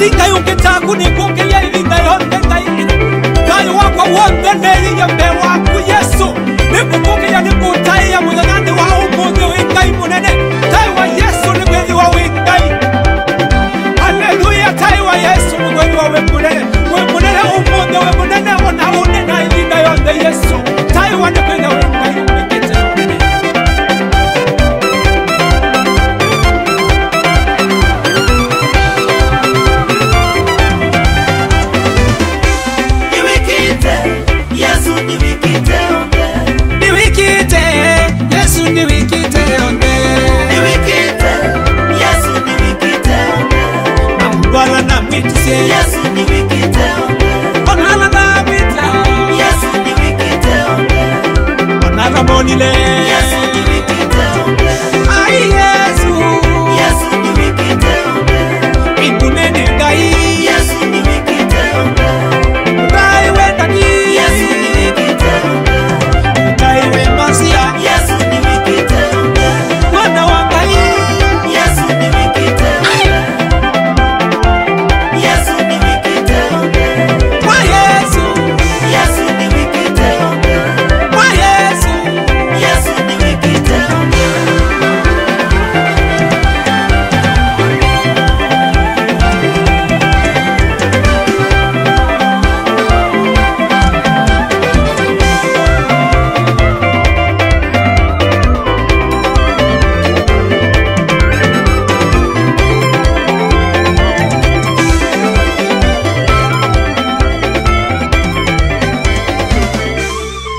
Tinga yuke taku ni kuke ya ilinda yonde taikina Kayo wako wonde neri ya mbewa ku Yesu Niku kuke ya niku tai ya mudangani wa umungi wingai munene Tai wa Yesu ni kwezi wa wingai Hallelujah tai wa Yesu ni kwezi wa wemunene Wemunene umungi wemunene wana unena ilinda yonde Yesu Tai wa ni kwezi wa wingai umekete munene Yesu ni wikite onge. Onala na wita. Yesu ni wikite onge. Onala monile. Yesu ni wikite onge. Ai Yesu. Yesu ni wikite onge. Ingunene ngai. Yesu ni wikite onge. Dai wendani. Yesu ni wikite onge. Dai wemasia. Yesu ni wikite onge. Mwana wa ngai. Yesu ni wikite onge. Yesu ni wikite onge. Kwa Yesu. Yesu ni wikite onge. Kwa Yesu. Yesu ni wikite onge.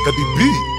Kadi B.